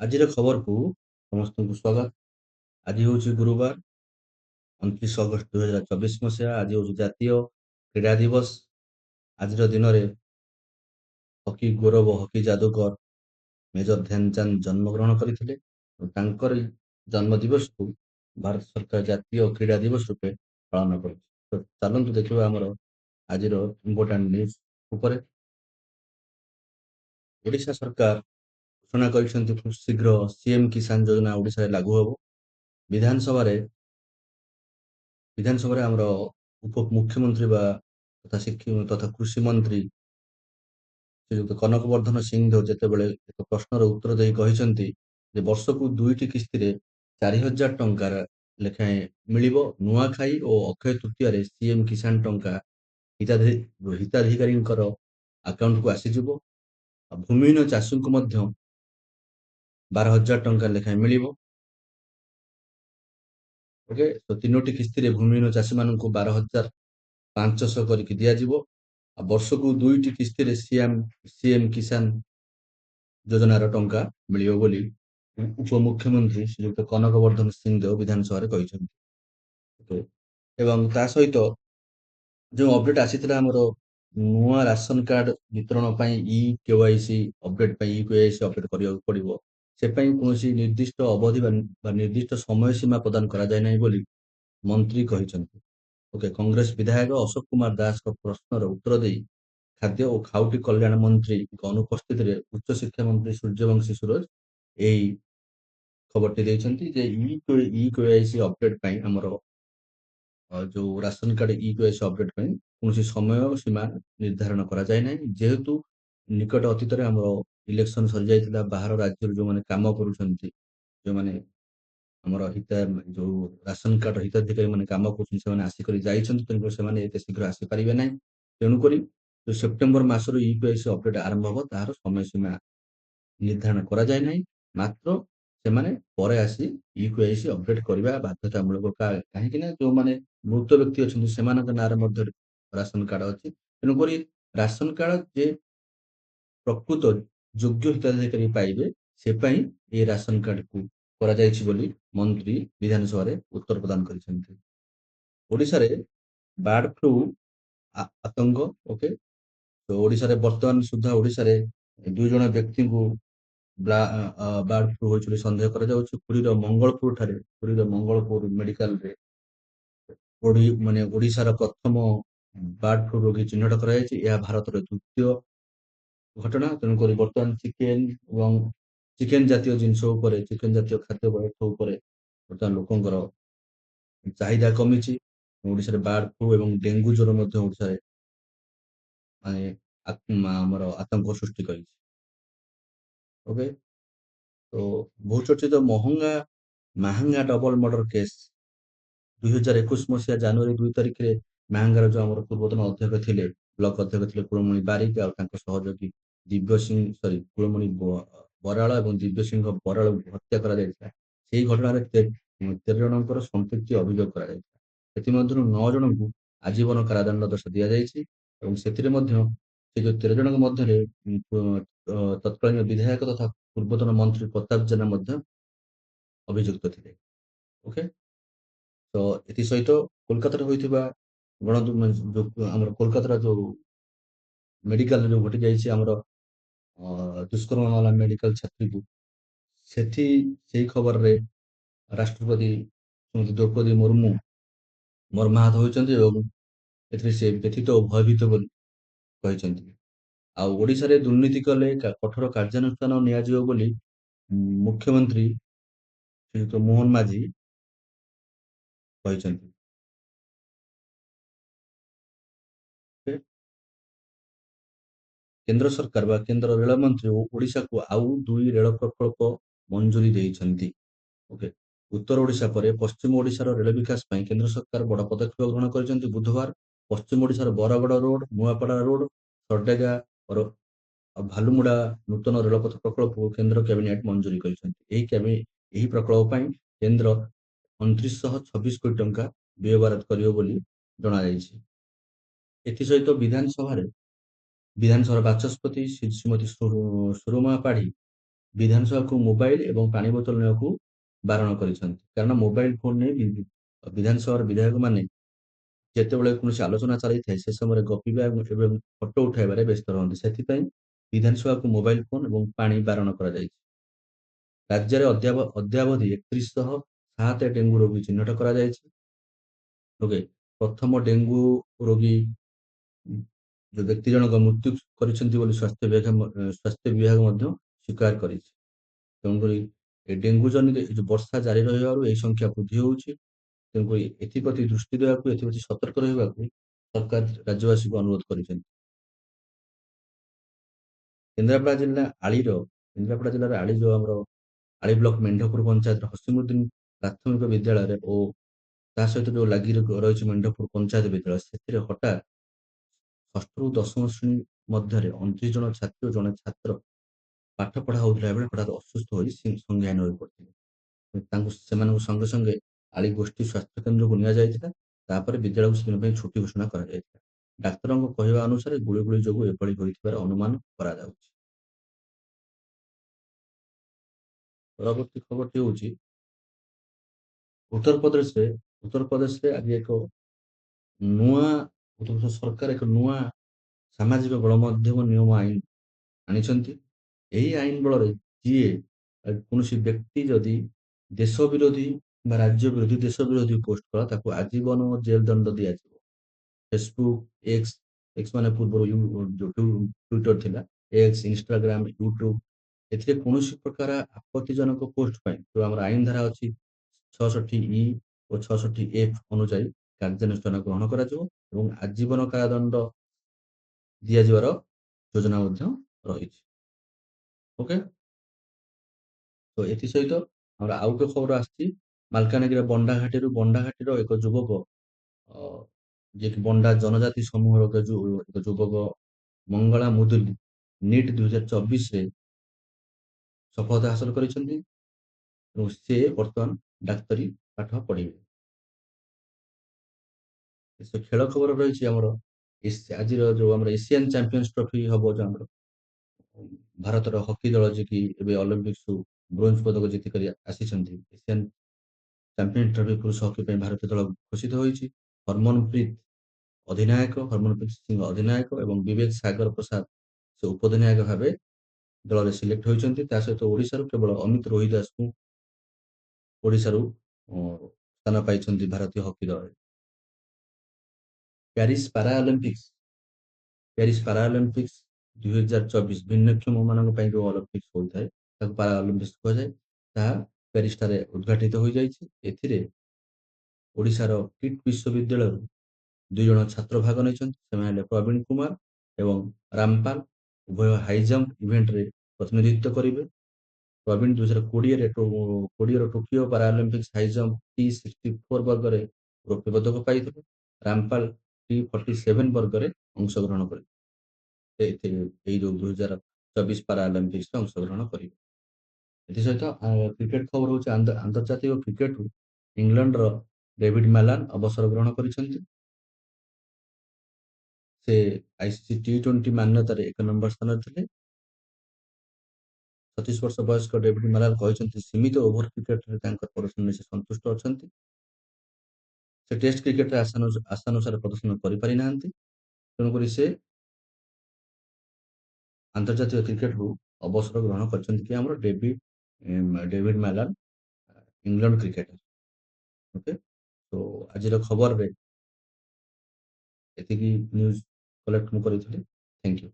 ଆଜିର ଖବରକୁ ସମସ୍ତଙ୍କୁ ସ୍ୱାଗତ। ଆଜି ହେଉଛି ଗୁରୁବାର 29 ଅଗଷ୍ଟ 2024 ମସିହା। ଆଜି ହେଉଛି ଜାତୀୟ କ୍ରୀଡ଼ା ଦିବସ। ଆଜିର ଦିନରେ ହକି ଗୌରବ ହକି ଯାଦୁକର ମେଜର ଧ୍ୟାନଚାନ୍ଦ ଜନ୍ମଗ୍ରହଣ କରିଥିଲେ। ତାଙ୍କର ଜନ୍ମ ଦିବସକୁ ଭାରତ ସରକାର ଜାତୀୟ କ୍ରୀଡ଼ା ଦିବସ ରୂପେ ପାଳନ କରୁଛି। ତ ଚାଲନ୍ତୁ ଦେଖିବା ଆମର ଆଜିର ଇମ୍ପୋର୍ଟାଣ୍ଟ ନ୍ୟୁଜ୍ ଉପରେ। ଓଡ଼ିଶା ସରକାର ଘୋଷଣା କରିଛନ୍ତି ଖୁବ୍ ଶୀଘ୍ର ସିଏମ୍ କିଷାନ ଯୋଜନା ଓଡ଼ିଶାରେ ଲାଗୁ ହେବ। ବିଧାନସଭାରେ ଆମର ଉପମୁଖ୍ୟମନ୍ତ୍ରୀ ତଥା କୃଷି ମନ୍ତ୍ରୀ ଶ୍ରୀଯୁକ୍ତ କନକବର୍ଦ୍ଧନ ସିଂହଦେଓ ଯେତେବେଳେ ଏକ ପ୍ରଶ୍ନର ଉତ୍ତର ଦେଇ କହିଛନ୍ତି ଯେ ବର୍ଷକୁ 2ଟି କିସ୍ତିରେ 4,000 ଟଙ୍କା ଲେଖାଏଁ ମିଳିବ। ନୂଆଖାଇ ଓ ଅକ୍ଷୟ ତୃତୀୟାରେ ସିଏମ୍ କିଷାନ ଟଙ୍କା ହିତାଧିକାରୀଙ୍କର ଆକାଉଣ୍ଟକୁ ଆସିଯିବ। ଭୂମିହୀନ ଚାଷୀଙ୍କୁ ମଧ୍ୟ 12,000 ଟଙ୍କା ଲେଖାଏଁ ମିଳିବ। ଓକେ, ତ 3ଟି କିସ୍ତିରେ ଭୂମିହୀନ ଚାଷୀମାନଙ୍କୁ 12,500 କରିକି ଦିଆଯିବ। ଆଉ ବର୍ଷକୁ 2ଟି କିସ୍ତିରେ ସିଏମ୍ କିଷାନ ଯୋଜନାର ଟଙ୍କା ମିଳିବ ବୋଲି ଉପମୁଖ୍ୟମନ୍ତ୍ରୀ ଶ୍ରୀଯୁକ୍ତ କନକବର୍ଦ୍ଧନ ସିଂହଦେଓ ବିଧାନସଭାରେ କହିଛନ୍ତି। ଓକେ, ଏବଂ ତା ସହିତ ଯେଉଁ ଅପଡେଟ୍ ଆସିଥିଲା ଆମର ନୂଆ ରାସନ କାର୍ଡ ବିତରଣ ପାଇଁ KYC ଅପଡେଟ୍ କରିବାକୁ ପଡ଼ିବ। ସେ ପାଇଁ କୌଣସି ନିର୍ଦ୍ଦିଷ୍ଟ ଅବଧି ବା ନିର୍ଦ୍ଦିଷ୍ଟ ସମୟ ସୀମା ପ୍ରଦାନ କରାଯାଏ ନାହିଁ ବୋଲି ମନ୍ତ୍ରୀ କହିଛନ୍ତି। ଓକେ, କଂଗ୍ରେସ ବିଧାୟକ ଅଶୋକ କୁମାର ଦାସଙ୍କ ପ୍ରଶ୍ନର ଉତ୍ତର ଦେଇ ଖାଦ୍ୟ ଓ ଖାଉଟି କଲ୍ୟାଣ ମନ୍ତ୍ରୀଙ୍କ ଅନୁପସ୍ଥିତିରେ ଉଚ୍ଚଶିକ୍ଷା ମନ୍ତ୍ରୀ ସୂର୍ଯ୍ୟବଂଶୀ ସୁରଜ ଏହି ଖବରଟି ଦେଇଛନ୍ତି ଯେ KYC ଅପଡେଟ୍ ପାଇଁ ଆମର ଯୋଉ ରାସନ କାର୍ଡ KYC ଅପଡେଟ୍ ପାଇଁ କୌଣସି ସମୟ ସୀମା ନିର୍ଦ୍ଧାରଣ କରାଯାଏ ନାହିଁ। ଯେହେତୁ ନିକଟ ଅତୀତରେ ଆମର ଇଲେକ୍ସନ ସରିଯାଇଥିଲା, ବାହାର ରାଜ୍ୟରୁ ଯେଉଁମାନେ କାମ କରୁଛନ୍ତି, ଯେଉଁମାନେ ଆମର ଯୋଉ ରାସନ କାର୍ଡ ହିତାଧିକାରୀ ମାନେ କାମ କରୁଛନ୍ତି, ସେମାନେ ଆସିକରି ଯାଇଛନ୍ତି, ତେଣୁକରି ସେମାନେ ଏତେ ଶୀଘ୍ର ଆସିପାରିବେ ନାହିଁ। ତେଣୁକରି ଯୋଉ ସେପ୍ଟେମ୍ବର ମାସରୁ KYC ଅପଡେଟ୍ ଆରମ୍ଭ ହେବ, ତାହାର ସମୟ ସୀମା ନିର୍ଦ୍ଧାରଣ କରାଯାଏ ନାହିଁ। ମାତ୍ର ସେମାନେ ପରେ ଆସି KYC ଅପଡେଟ୍ କରିବା ବାଧ୍ୟତାମୂଳକ। କାହିଁକି ନା ଯୋଉମାନେ ମୃତ ବ୍ୟକ୍ତି ଅଛନ୍ତି ସେମାନଙ୍କ ନାଁରେ ମଧ୍ୟ ରାସନ କାର୍ଡ ଅଛି। ତେଣୁକରି ରାସନ କାର୍ଡ ଯେ ପ୍ରକୃତ ଯୋଗ୍ୟ ହିତାଧିକାରୀ ପାଇବେ, ସେ ପାଇଁ ଏହି ରାସନ କାର୍ଡକୁ କରାଯାଇଛି ବୋଲି ମନ୍ତ୍ରୀ ବିଧାନସଭାରେ ଉତ୍ତର ପ୍ରଦାନ କରିଛନ୍ତି। ଓଡ଼ିଶାରେ ବାର୍ଡ ଫ୍ଲୁ ଆତଙ୍କ। ଓକେ, ତ ଓଡ଼ିଶାରେ ବର୍ତ୍ତମାନ ସୁଦ୍ଧା ଓଡ଼ିଶାରେ 2 ଜଣ ବ୍ୟକ୍ତିଙ୍କୁ ବାର୍ଡ ଫ୍ଲୁ ହୋଇଛି ବୋଲି ସନ୍ଦେହ କରାଯାଉଛି। ପୁରୀର ମଙ୍ଗଳପୁର ମେଡିକାଲରେ ଓଡ଼ିଶାର ପ୍ରଥମ ବାର୍ଡ ଫ୍ଲୁ ରୋଗୀ ଚିହ୍ନଟ କରାଯାଇଛି। ଏହା ଭାରତର ଦ୍ୱିତୀୟ ଘଟଣା। ତେଣୁକରି ବର୍ତ୍ତମାନ ଚିକେନ ଜାତୀୟ ଜିନିଷ ଉପରେ, ଚିକେନ ଜାତୀୟ ଖାଦ୍ୟ ପଦାର୍ଥ ଉପରେ ବର୍ତ୍ତମାନ ଲୋକଙ୍କର ଚାହିଦା କମିଛି। ଓଡ଼ିଶାରେ ବାର୍ଡ ଫ୍ଲୁ ଏବଂ ଡେଙ୍ଗୁ ଜ୍ୱର ମଧ୍ୟ ଓଡ଼ିଶାରେ ଆମର ଆତଙ୍କ ସୃଷ୍ଟି କରିଛି। ଓକେ, ତ ବହୁଚର୍ଚ୍ଚିତ ମାହାଙ୍ଗା ଡବଲ ମର୍ଡର କେସ୍ 2021 ମସିହା ଜାନୁଆରୀ 2 ତାରିଖରେ ମାହାଙ୍ଗାର ଯୋଉ ଆମର ପୂର୍ବତନ ଅଧ୍ୟକ୍ଷ ଥିଲେ, ବ୍ଲକ ଅଧ୍ୟକ୍ଷ ଥିଲେ କୁଳମଣି ବାରିକ ଆଉ ତାଙ୍କ ସହଯୋଗୀ କୁଳମଣି ବରାଳ ଏବଂ ଦିବ୍ୟ ସିଂହ ବରାଳଙ୍କୁ ହତ୍ୟା କରାଯାଇଥିଲା। ସେହି ଘଟଣାରେ 13 ଜଣଙ୍କର ସମ୍ପୃକ୍ତି ଅଭିଯୋଗ କରାଯାଇଥିଲା। ସେଥିମଧ୍ୟରୁ 9 ଜଣଙ୍କୁ ଆଜୀବନ କାରାଦଣ୍ଡ ଦଣ୍ଡ ଦିଆଯାଇଛି ଏବଂ ସେଥିରେ ମଧ୍ୟ ସେ ଯୋଉ 13 ଜଣଙ୍କ ମଧ୍ୟରେ ତତ୍କାଳୀନ ବିଧାୟକ ତଥା ପୂର୍ବତନ ମନ୍ତ୍ରୀ ପ୍ରତାପ ଜେନା ମଧ୍ୟ ଅଭିଯୁକ୍ତ ଥିଲେ। ଓକେ, ତ ଏଥିସହିତ କୋଲକାତାରେ ହୋଇଥିବା ଆମର କୋଲକାତାର ଯୋଉ ମେଡିକାଲରେ ଯୋଉ ଘଟି ଯାଇଛି ଆମର ଦୁଷ୍କର୍ମ ମାମଲା ମେଡିକାଲ ଛାତ୍ରୀକୁ, ସେଇ ଖବରରେ ରାଷ୍ଟ୍ରପତି ଶ୍ରୀମତୀ ଦ୍ରୌପଦୀ ମୁର୍ମୁ ମର୍ମାହତ ହୋଇଛନ୍ତି ଏବଂ ଏଥିରେ ସେ ବ୍ୟଥିତ ଓ ଭୟଭୀତ ବୋଲି କହିଛନ୍ତି। ଆଉ ଓଡ଼ିଶାରେ ଦୁର୍ନୀତି କଲେ କଠୋର କାର୍ଯ୍ୟାନୁଷ୍ଠାନ ନିଆଯିବ ବୋଲି ମୁଖ୍ୟମନ୍ତ୍ରୀ ଶ୍ରୀଯୁକ୍ତ ମୋହନ ମାଝୀ କହିଛନ୍ତି। କେନ୍ଦ୍ର ସରକାର ବା କେନ୍ଦ୍ର ରେଳ ମନ୍ତ୍ରୀ ଓଡ଼ିଶାକୁ ଆଉ 2 ରେଳ ପ୍ରକଳ୍ପ ମଞ୍ଜୁରୀ ଦେଇଛନ୍ତି। ଓକେ, ଉତ୍ତର ଓଡ଼ିଶା ପରେ ପଶ୍ଚିମ ଓଡ଼ିଶାର ରେଳ ବିକାଶ ପାଇଁ କେନ୍ଦ୍ର ସରକାର ବଡ଼ ପଦକ୍ଷେପ ଗ୍ରହଣ କରିଛନ୍ତି। ବୁଧବାର ପଶ୍ଚିମ ଓଡ଼ିଶାର ବରଗଡ଼ ରୋଡ, ନୂଆପଡ଼ା ରୋଡ, ସର୍ଡେଗା ଭାଲୁମୁଡା ନୂତନ ରେଳପଥ ପ୍ରକଳ୍ପକୁ କେନ୍ଦ୍ର କ୍ୟାବିନେଟ ମଞ୍ଜୁରୀ କରିଛନ୍ତି। ଏହି ପ୍ରକଳ୍ପ ପାଇଁ କେନ୍ଦ୍ର 2,926 କୋଟି ଟଙ୍କା ବ୍ୟୟବରାଦ କରିବ ବୋଲି ଜଣାଯାଇଛି। ଏଥିସହିତ ବିଧାନସଭାର ବାଚସ୍ପତି ଶ୍ରୀମତୀ ସୁରମା ପାଢ଼ୀ ବିଧାନସଭାକୁ ମୋବାଇଲ ଏବଂ ପାଣି ବୋତଲ ନେବାକୁ ବାରଣ କରିଛନ୍ତି। କାରଣ ମୋବାଇଲ ଫୋନ ନେଇ ବିଧାନସଭାର ବିଧାୟକମାନେ ଯେତେବେଳେ କୌଣସି ଆଲୋଚନା ଚାଲିଥାଏ ସେ ସମୟରେ ଗପିବା ଏବଂ ଫଟୋ ଉଠାଇବାରେ ବ୍ୟସ୍ତ ରହନ୍ତି। ସେଥିପାଇଁ ବିଧାନସଭାକୁ ମୋବାଇଲ ଫୋନ ଏବଂ ପାଣି ବାରଣ କରାଯାଇଛି। ରାଜ୍ୟରେ ଅଦ୍ୟାବଧି 3107 ଡେଙ୍ଗୁ ରୋଗୀ ଚିହ୍ନଟ କରାଯାଇଛି। ଓକେ, ପ୍ରଥମ ଡେଙ୍ଗୁ ରୋଗୀ ଯୋଉ ବ୍ୟକ୍ତି ଜଣକ ମୃତ୍ୟୁ କରିଛନ୍ତି ବୋଲି ସ୍ୱାସ୍ଥ୍ୟ ବିଭାଗ ମଧ୍ୟ ସ୍ୱୀକାର କରିଛି। ତେଣୁକରି ଏ ଡେଙ୍ଗୁ ଜନିତ ଏ ଯୋଉ ବର୍ଷା ଜାରି ରହିବାରୁ ଏହି ସଂଖ୍ୟା ବୃଦ୍ଧି ହଉଛି। ତେଣୁକରି ଏଥିପ୍ରତି ଦୃଷ୍ଟି ଦେବାକୁ, ଏଥିପ୍ରତି ସତର୍କ ରହିବାକୁ ସରକାର ରାଜ୍ୟବାସୀଙ୍କୁ ଅନୁରୋଧ କରିଛନ୍ତି। କେନ୍ଦ୍ରାପଡ଼ା ଜିଲ୍ଲାର ଆଳି ଯୋଉ ଆମର ଆଳି ବ୍ଲକ ମେଣ୍ଢପୁର ପଞ୍ଚାୟତର ହସିମୁଦ୍ଦିନ ପ୍ରାଥମିକ ବିଦ୍ୟାଳୟରେ ଓ ତା ସହିତ ଯୋଉ ଲାଗି ରହିଛି ମେଣ୍ଢପୁର ପଞ୍ଚାୟତ ବିଦ୍ୟାଳୟ, ସେଥିରେ ହଠାତ୍ ଷଷ୍ଠରୁ ଦଶମ ଶ୍ରେଣୀ ମଧ୍ୟରେ 29 ଜଣ ଛାତ୍ରୀ ଓ ଜଣେ ଛାତ୍ର ପାଠ ପଢା ହଉଥିଲା ବେଳେ ହଠାତ୍ ଅସୁସ୍ଥ ହୋଇ ସଂଜ୍ଞାହୀନ ହୋଇ ପଡିଥିଲେ। ସେମାନଙ୍କୁ ସଙ୍ଗେ ସଙ୍ଗେ ଆଳି ଗୋଷ୍ଠୀ ସ୍ୱାସ୍ଥ୍ୟ କେନ୍ଦ୍ରକୁ ନିଆଯାଇଥିଲା। ତାପରେ ବିଦ୍ୟାଳୟକୁ ସେଦିନ ପାଇଁ ଛୁଟି ଘୋଷଣା କରାଯାଇଥିଲା। ଡାକ୍ତରଙ୍କ କହିବା ଅନୁସାରେ ଗୁଳିଗୁଳି ଯୋଗୁଁ ଏଭଳି ହୋଇଥିବାର ଅନୁମାନ କରାଯାଉଛି। ପରବର୍ତ୍ତୀ ଖବରଟି ହେଉଛି ଉତ୍ତରପ୍ରଦେଶରେ ଆଜି ଏକ ନୂଆ ଉତ୍ତରପ୍ରଦେଶ ସରକାର ଏକ ନୂଆ ସାମାଜିକ ଗଣମାଧ୍ୟମ ନିୟମ ଆଇନ ଆଣିଛନ୍ତି। ଏହି ଆଇନ ବଳରେ ଯିଏ କୌଣସି ବ୍ୟକ୍ତି ଯଦି ଦେଶ ବିରୋଧୀ ବା ରାଜ୍ୟ ବିରୋଧୀ ଦେଶ ବିରୋଧୀ ପୋଷ୍ଟ କଲା ତାକୁ ଆଜୀବନ ଜେଲ ଦଣ୍ଡ ଦିଆଯିବ। ଫେସବୁକ୍, ଏକ୍ସ ମାନେ ପୂର୍ବରୁ ଟ୍ୱିଟର ଥିଲା, ଏକ୍ସ, ଇନଷ୍ଟାଗ୍ରାମ, ୟୁଟ୍ୟୁବ, ଏଥିରେ କୌଣସି ପ୍ରକାର ଆପତ୍ତିଜନକ ପୋଷ୍ଟ ପାଇଁ ଯୋଉ ଆମର ଆଇନ ଧାରା ଅଛି 66E ଓ 66F ଅନୁଯାୟୀ କାର୍ଯ୍ୟାନୁଷ୍ଠାନ ଗ୍ରହଣ କରାଯିବ ଏବଂ ଆଜୀବନ କାରାଦଣ୍ଡ ଦିଆଯିବାର ଯୋଜନା ମଧ୍ୟ ରହିଛି। ଓକେ, ତ ଏଥିସହିତ ଆମର ଆଉ ଗୋଟେ ଖବର ଆସିଛି ମାଲକାନଗିରି ବଣ୍ଡାଘାଟିର ଏକ ଯୁବକ ଯିଏକି ବଣ୍ଡା ଜନଜାତି ସମୂହର ଏକ ଯୁବକ ମଙ୍ଗଳା ମୁଦୁଲି ନିଟ୍ 2024ରେ ସଫଳତା ହାସଲ କରିଛନ୍ତି ଏବଂ ସେ ବର୍ତ୍ତମାନ ଡାକ୍ତରୀ ପାଠ ପଢିବେ। ଖେଳ ଖବର ରହିଛି ଆମର ଆଜିର ଯୋଉ ଆମର ଏସିଆନ ଚାମ୍ପିୟନ୍ସ ଟ୍ରଫି ହବ ଯୋଉ ଆମର ଭାରତର ହକି ଦଳ ଯିଏକି ଏବେ ଅଲିମ୍ପିକ୍ସରୁ ବ୍ରୋଞ୍ଜ ପଦକ ଜିତିକରି ଆସିଛନ୍ତି। ଏସିଆନ ଚାମ୍ପିୟନ୍ସ ଟ୍ରଫି ପୁରୁଷ ହକି ପାଇଁ ଭାରତୀୟ ଦଳ ଘୋଷିତ ହୋଇଛି। ହରମନପ୍ରୀତ ସିଂହ ଅଧିନାୟକ ଏବଂ ବିବେକ ସାଗର ପ୍ରସାଦ ସେ ଉପଅଧିନାୟକ ଭାବେ ଦଳରେ ସିଲେକ୍ଟ ହୋଇଛନ୍ତି। ତା ସହିତ ଓଡ଼ିଶାରୁ କେବଳ ଅମିତ ରୋହି ଦାସଙ୍କୁ ଓଡ଼ିଶାରୁ ସ୍ଥାନ ପାଇଛନ୍ତି ଭାରତୀୟ ହକି ଦଳରେ। ପ୍ୟାରିସ୍ ପାରାଅଲିମ୍ପିକ୍ସ 2024 ଭିନ୍ନକ୍ଷମ ମାନଙ୍କ ପାଇଁ ଯୋଉ ଅଲିମ୍ପିକ୍ସ ହୋଇଥାଏ ତାକୁ ପାରାଅଲିମ୍ପିକ୍ସ କୁହାଯାଏ। ତାହା ପ୍ୟାରିସ୍ ଠାରେ ଉଦ୍ଘାଟିତ ହୋଇଯାଇଛି। ଏଥିରେ ଓଡ଼ିଶାର କିଟ୍ ବିଶ୍ୱବିଦ୍ୟାଳୟରୁ 2 ଜଣ ଛାତ୍ର ଭାଗ ନେଇଛନ୍ତି। ସେମାନେ ହେଲେ ପ୍ରବୀଣ କୁମାର ଏବଂ ରାମପାଲ। ଉଭୟ ହାଇଜମ୍ପ ଇଭେଣ୍ଟରେ ପ୍ରତିନିଧିତ୍ୱ କରିବେ। ପ୍ରବୀଣ 2020ର ଟୋକିଓ ପାରାଅଲିମ୍ପିକ୍ସ ହାଇଜମ୍ପ T64 ବର୍ଗରେ ରୌପ୍ୟ ପଦକ ପାଇଥିଲେ। ରାମପାଲ T47 ବର୍ଗରେ ଅଂଶଗ୍ରହଣ କରିବେ। ଏଇ ଯୋଉ 2024 ପାରାଅଲିମ୍ପିକ୍ସରେ ଅଂଶଗ୍ରହଣ କରିବେ। ଏଥିସହିତ କ୍ରିକେଟ ଖବର ହଉଛି ଆନ୍ତର୍ଜାତିକ କ୍ରିକେଟରୁ ଇଂଲଣ୍ଡର ଡେଭିଡ ମାଲାନ ଅବସର ଗ୍ରହଣ କରିଛନ୍ତି। ସେ ICC T20 ମାନ୍ୟତାରେ 1 ନମ୍ବର ସ୍ଥାନରେ ଥିଲେ। 36 ବର୍ଷ ବୟସ୍କ ଡେଭିଡ ମାଲାନ କହିଛନ୍ତି ସୀମିତ ଓଭର କ୍ରିକେଟରେ ତାଙ୍କର ପ୍ରଦର୍ଶନରେ ସେ ସନ୍ତୁଷ୍ଟ ଅଛନ୍ତି। ସେ ଟେଷ୍ଟ କ୍ରିକେଟରେ ଆଶାନୁସାରେ ପ୍ରଦର୍ଶନ କରିପାରିନାହାନ୍ତି। ତେଣୁକରି ସେ ଆନ୍ତର୍ଜାତିକ କ୍ରିକେଟରୁ ଅବସର ଗ୍ରହଣ କରିଛନ୍ତି କି ଆମର David Malan England cricketer. Okay, ତ ଆଜିର ଖବରରେ ଏତିକି ନ୍ୟୁଜ କଲେକ୍ଟ ମୁଁ କରିଥିଲି। Thank you.